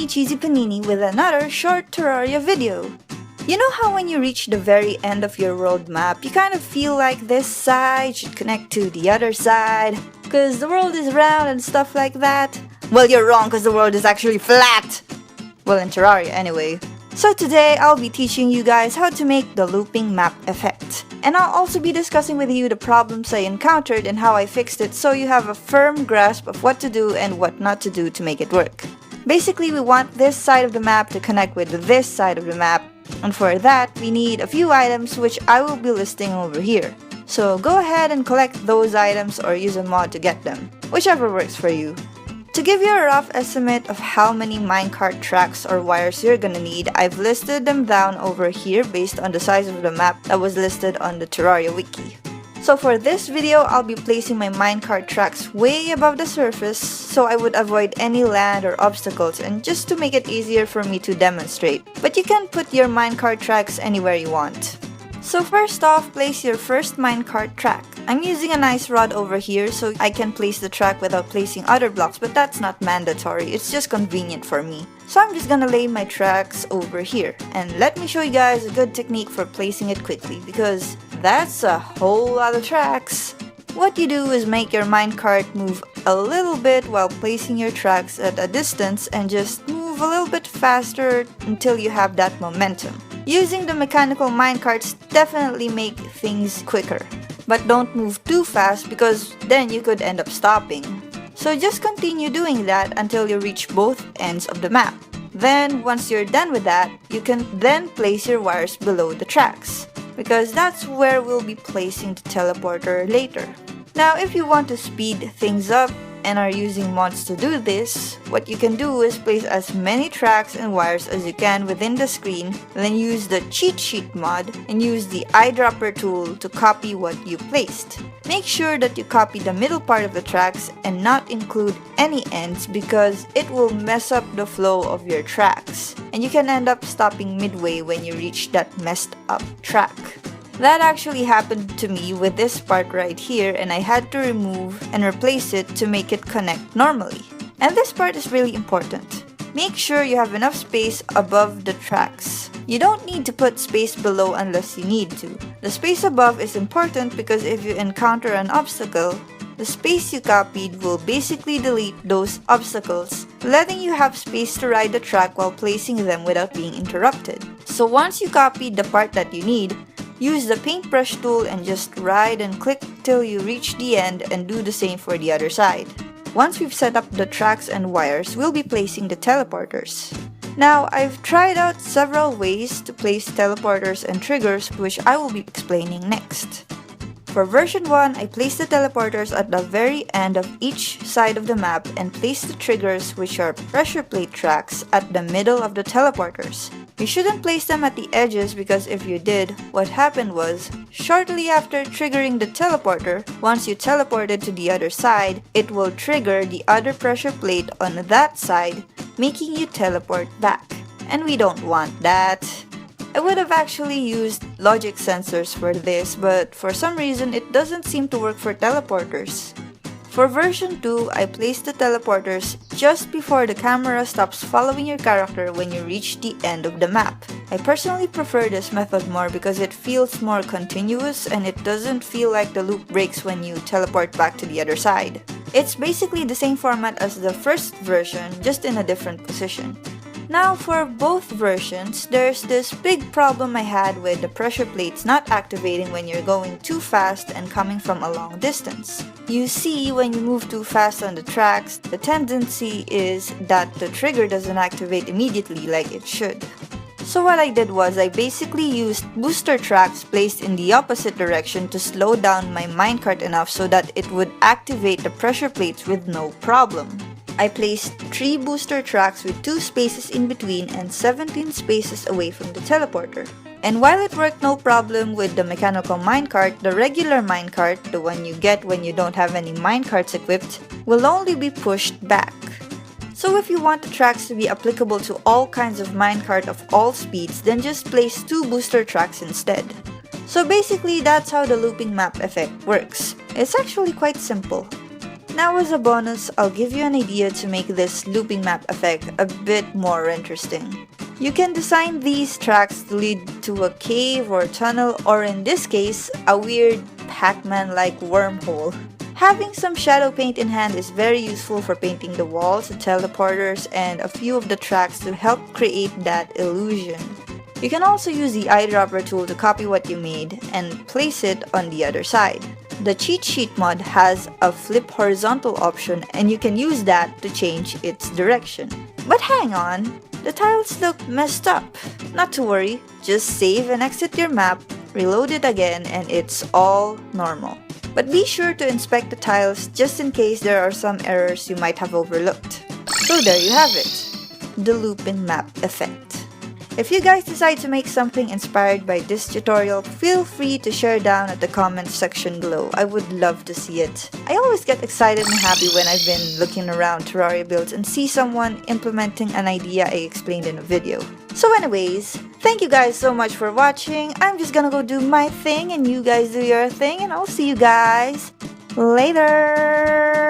CheesyPaninie with another short Terraria video. You know how when you reach the very end of your world map, you kind of feel like this side should connect to the other side, cause the world is round and stuff like that? Well, you're wrong, cause the world is actually flat! Well, in Terraria anyway. So today, I'll be teaching you guys how to make the looping map effect. And I'll also be discussing with you the problems I encountered and how I fixed it so you have a firm grasp of what to do and what not to do to make it work. Basically, we want this side of the map to connect with this side of the map, and for that, we need a few items which I will be listing over here. So go ahead and collect those items or use a mod to get them, whichever works for you. To give you a rough estimate of how many minecart tracks or wires you're gonna need, I've listed them down over here based on the size of the map that was listed on the Terraria wiki. So for this video, I'll be placing my minecart tracks way above the surface so I would avoid any land or obstacles and just to make it easier for me to demonstrate. But you can put your minecart tracks anywhere you want. So first off, place your first minecart track. I'm using a nice rod over here so I can place the track without placing other blocks, but that's not mandatory, it's just convenient for me. So I'm just gonna lay my tracks over here. And let me show you guys a good technique for placing it quickly because that's a whole lot of tracks. What you do is make your minecart move a little bit while placing your tracks at a distance and just move a little bit faster until you have that momentum. Using the mechanical minecarts definitely make things quicker. But don't move too fast because then you could end up stopping. So just continue doing that until you reach both ends of the map. Then once you're done with that, you can then place your wires below the tracks, because that's where we'll be placing the teleporter later. Now if you want to speed things up and are using mods to do this, what you can do is place as many tracks and wires as you can within the screen, then use the cheat sheet mod and use the eyedropper tool to copy what you placed. Make sure that you copy the middle part of the tracks and not include any ends because it will mess up the flow of your tracks, and you can end up stopping midway when you reach that messed up track. That actually happened to me with this part right here, and I had to remove and replace it to make it connect normally. And this part is really important. Make sure you have enough space above the tracks. You don't need to put space below unless you need to. The space above is important because if you encounter an obstacle, the space you copied will basically delete those obstacles, letting you have space to ride the track while placing them without being interrupted. So once you copied the part that you need, use the paintbrush tool and just ride and click till you reach the end and do the same for the other side. Once we've set up the tracks and wires, we'll be placing the teleporters. Now, I've tried out several ways to place teleporters and triggers, which I will be explaining next. For version 1, I placed the teleporters at the very end of each side of the map and placed the triggers, which are pressure plate tracks, at the middle of the teleporters. You shouldn't place them at the edges because if you did, what happened was, shortly after triggering the teleporter, once you teleported to the other side, it will trigger the other pressure plate on that side, making you teleport back. And we don't want that. I would have actually used logic sensors for this, but for some reason it doesn't seem to work for teleporters. For version 2, I placed the teleporters just before the camera stops following your character when you reach the end of the map. I personally prefer this method more because it feels more continuous and it doesn't feel like the loop breaks when you teleport back to the other side. It's basically the same format as the first version, just in a different position. Now for both versions, there's this big problem I had with the pressure plates not activating when you're going too fast and coming from a long distance. You see, when you move too fast on the tracks, the tendency is that the trigger doesn't activate immediately like it should. So what I did was I basically used booster tracks placed in the opposite direction to slow down my minecart enough so that it would activate the pressure plates with no problem. I placed 3 booster tracks with 2 spaces in between and 17 spaces away from the teleporter. And while it worked no problem with the mechanical minecart, the regular minecart, the one you get when you don't have any minecarts equipped, will only be pushed back. So if you want the tracks to be applicable to all kinds of minecart of all speeds, then just place 2 booster tracks instead. So basically that's how the looping map effect works. It's actually quite simple. Now as a bonus, I'll give you an idea to make this looping map effect a bit more interesting. You can design these tracks to lead to a cave or tunnel, or in this case, a weird Pac-Man-like wormhole. Having some shadow paint in hand is very useful for painting the walls, the teleporters, and a few of the tracks to help create that illusion. You can also use the eyedropper tool to copy what you made and place it on the other side. The cheat sheet mod has a flip horizontal option and you can use that to change its direction. But hang on, the tiles look messed up. Not to worry, just save and exit your map, reload it again, and it's all normal. But be sure to inspect the tiles just in case there are some errors you might have overlooked. So there you have it, the looping map effect. If you guys decide to make something inspired by this tutorial, feel free to share down at the comments section below. I would love to see it. I always get excited and happy when I've been looking around Terraria builds and see someone implementing an idea I explained in a video. So anyways, thank you guys so much for watching. I'm just gonna go do my thing and you guys do your thing, and I'll see you guys later!